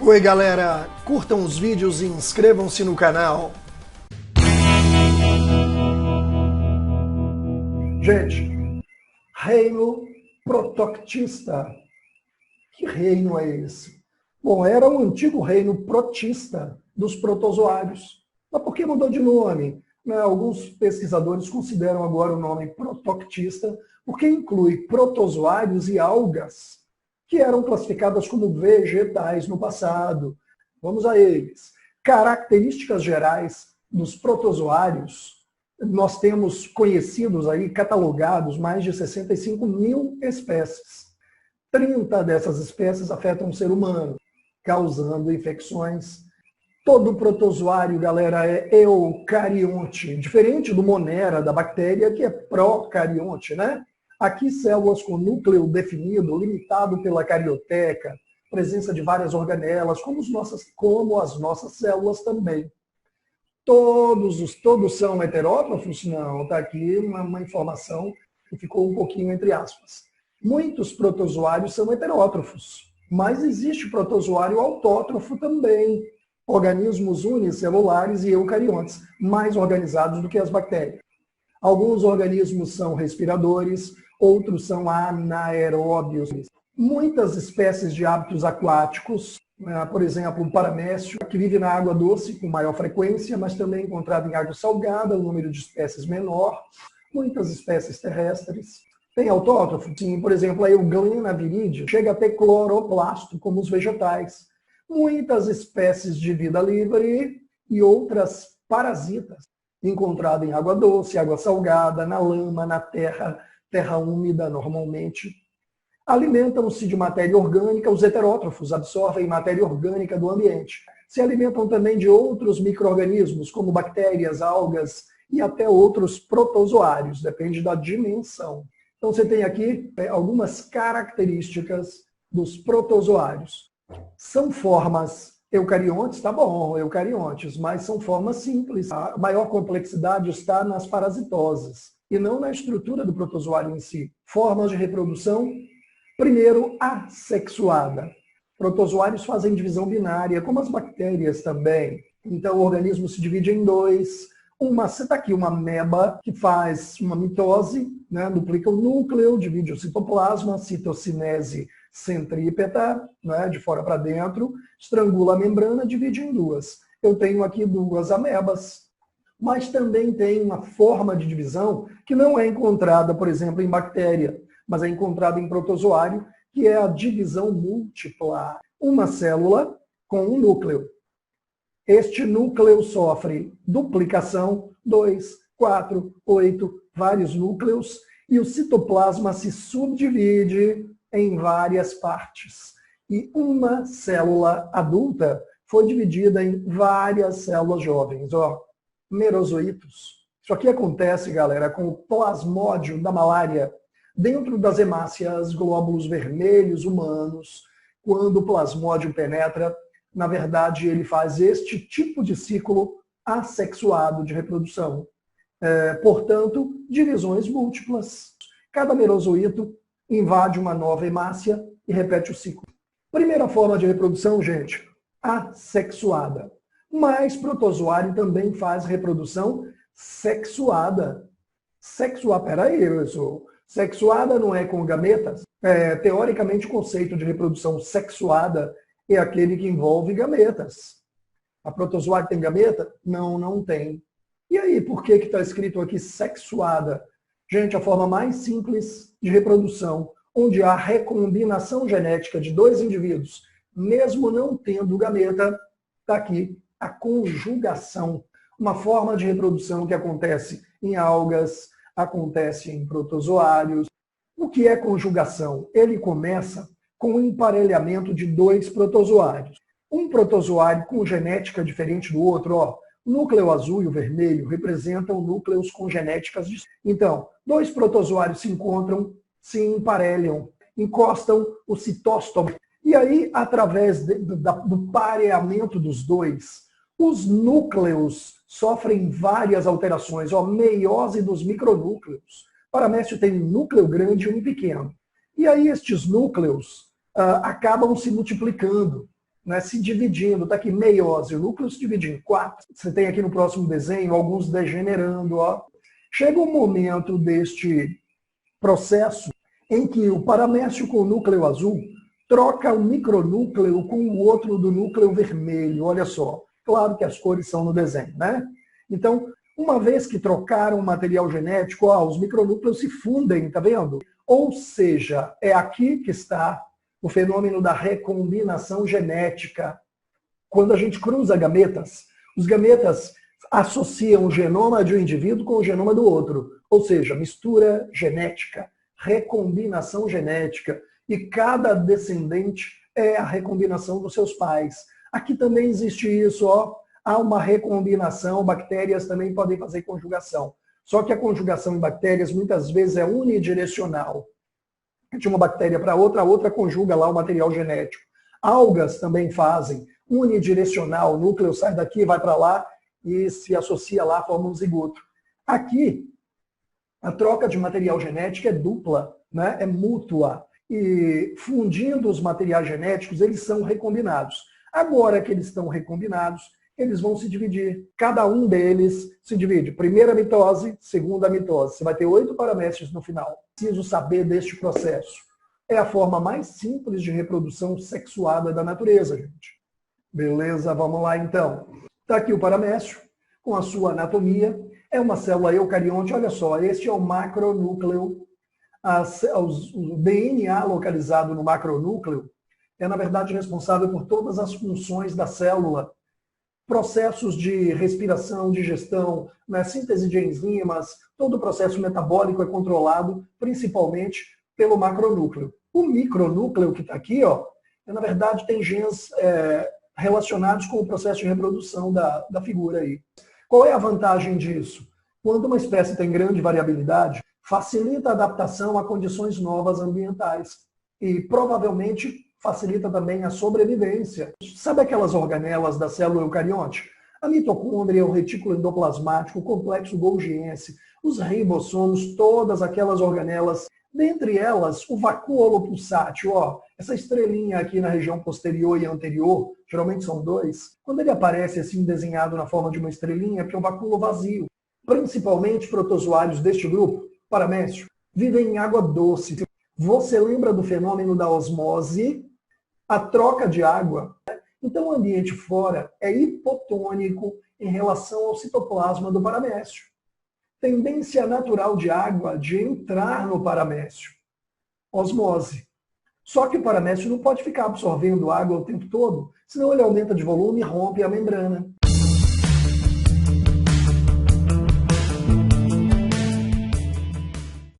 Oi galera, curtam os vídeos e inscrevam-se no canal. Gente, reino protoctista. Que reino é esse? Bom, era o antigo reino protista dos protozoários. Mas por que mudou de nome? Alguns pesquisadores consideram agora o nome protoctista porque inclui protozoários e algas que eram classificadas como vegetais no passado. Vamos a eles. Características gerais dos protozoários. Nós temos conhecidos aí, catalogados, mais de 65 mil espécies. 30 dessas espécies afetam o ser humano, causando infecções. Todo protozoário, galera, é eucarionte, diferente do monera, da bactéria, que é procarionte, né? Aqui, células com núcleo definido, limitado pela carioteca, presença de várias organelas, como as nossas células também. Todos são heterótrofos? Não, está aqui uma informação que ficou um pouquinho entre aspas. Muitos protozoários são heterótrofos, mas existe protozoário autótrofo também. Organismos unicelulares e eucariontes, mais organizados do que as bactérias. Alguns organismos são respiradores, outros são anaeróbios. Muitas espécies de hábitos aquáticos, por exemplo, o paramécio, que vive na água doce com maior frequência, mas também encontrado em água salgada, o número de espécies menor. Muitas espécies terrestres. Tem autótrofo? Sim, por exemplo, a Euglena viridie chega a ter cloroplasto, como os vegetais. Muitas espécies de vida livre e outras parasitas, encontradas em água doce, água salgada, na lama, na terra úmida normalmente. Alimentam-se de matéria orgânica, os heterótrofos absorvem matéria orgânica do ambiente. Se alimentam também de outros micro-organismos, como bactérias, algas e até outros protozoários, depende da dimensão. Então você tem aqui algumas características dos protozoários. São formas eucariontes, tá bom, eucariontes, mas são formas simples. A maior complexidade está nas parasitoses e não na estrutura do protozoário em si. Formas de reprodução, primeiro, assexuada. Protozoários fazem divisão binária, como as bactérias também. Então, o organismo se divide em dois. Está aqui uma ameba que faz uma mitose, duplica o núcleo, divide o citoplasma, citocinese centrípeta, de fora para dentro, estrangula a membrana, divide em duas. Eu tenho aqui duas amebas, mas também tem uma forma de divisão que não é encontrada, por exemplo, em bactéria, mas é encontrada em protozoário, que é a divisão múltipla. Uma célula com um núcleo. Este núcleo sofre duplicação, 2, 4, 8, vários núcleos, e o citoplasma se subdivide em várias partes. E uma célula adulta foi dividida em várias células jovens, merozoítos. Isso aqui acontece, galera, com o plasmódio da malária, dentro das hemácias, glóbulos vermelhos humanos. Quando o plasmódio penetra, na verdade, ele faz este tipo de ciclo assexuado de reprodução. Portanto, divisões múltiplas. Cada merozoíto invade uma nova hemácia e repete o ciclo. Primeira forma de reprodução, gente, assexuada. Mas protozoário também faz reprodução sexuada. Sexuada não é com gametas? Teoricamente, o conceito de reprodução sexuada é aquele que envolve gametas. A protozoário tem gameta? Não, não tem. E aí, por que está escrito aqui sexuada? Gente, a forma mais simples de reprodução, onde há recombinação genética de dois indivíduos, mesmo não tendo gameta, está aqui a conjugação. Uma forma de reprodução que acontece em algas, acontece em protozoários. O que é conjugação? Ele começa com o emparelhamento de dois protozoários. Um protozoário com genética diferente do outro, o núcleo azul e o vermelho representam núcleos com genéticas distintas. Então, dois protozoários se encontram, se emparelham, encostam o citóstomo. E aí, através do pareamento dos dois, os núcleos sofrem várias alterações. Meiose dos micronúcleos. Paramécio tem um núcleo grande e um pequeno. E aí, estes núcleos acabam se multiplicando. né, se dividindo. Está aqui meiose, o núcleo se divide em 4. Você tem aqui no próximo desenho alguns degenerando. Ó. Chega um momento deste processo em que o paramécio com o núcleo azul troca o micronúcleo com o outro do núcleo vermelho. Olha só, claro que as cores são no desenho, né? Então, uma vez que trocaram o material genético, ó, os micronúcleos se fundem, tá vendo? Ou seja, é aqui que está o fenômeno da recombinação genética. Quando a gente cruza gametas, os gametas associam o genoma de um indivíduo com o genoma do outro. Ou seja, mistura genética, recombinação genética. E cada descendente é a recombinação dos seus pais. Aqui também existe isso, ó. Há uma recombinação, bactérias também podem fazer conjugação. Só que a conjugação em bactérias muitas vezes é unidirecional. De uma bactéria para outra, a outra conjuga lá o material genético. Algas também fazem unidirecional, o núcleo sai daqui, vai para lá e se associa lá, forma um zigoto. Aqui, a troca de material genético é dupla, né? É mútua. E fundindo os materiais genéticos, eles são recombinados. Agora que eles estão recombinados, eles vão se dividir. Cada um deles se divide. Primeira mitose, segunda mitose. Você vai ter 8 paramécios no final. Preciso saber deste processo. É a forma mais simples de reprodução sexuada da natureza, gente. Beleza? Vamos lá, então. Está aqui o paramécio, com a sua anatomia. É uma célula eucarionte. Olha só, este é o macronúcleo. O DNA localizado no macronúcleo é, na verdade, responsável por todas as funções da célula. Processos de respiração, digestão, né, síntese de enzimas, todo o processo metabólico é controlado principalmente pelo macronúcleo. O micronúcleo que está aqui, ó, na verdade tem genes relacionados com o processo de reprodução da figura aí. Qual é a vantagem disso? Quando uma espécie tem grande variabilidade, facilita a adaptação a condições novas ambientais e provavelmente facilita também a sobrevivência. Sabe aquelas organelas da célula eucarionte? A mitocôndria, o retículo endoplasmático, o complexo golgiense, os ribossomos, todas aquelas organelas. Dentre elas, o vacúolo pulsátil, ó, essa estrelinha aqui na região posterior e anterior, geralmente são 2. Quando ele aparece assim desenhado na forma de uma estrelinha, é porque é um vacúolo vazio. Principalmente protozoários deste grupo, paramécio, vivem em água doce. Você lembra do fenômeno da osmose? A troca de água. Então, o ambiente fora é hipotônico em relação ao citoplasma do paramécio. Tendência natural de água de entrar no paramécio. Osmose. Só que o paramécio não pode ficar absorvendo água o tempo todo, senão ele aumenta de volume e rompe a membrana.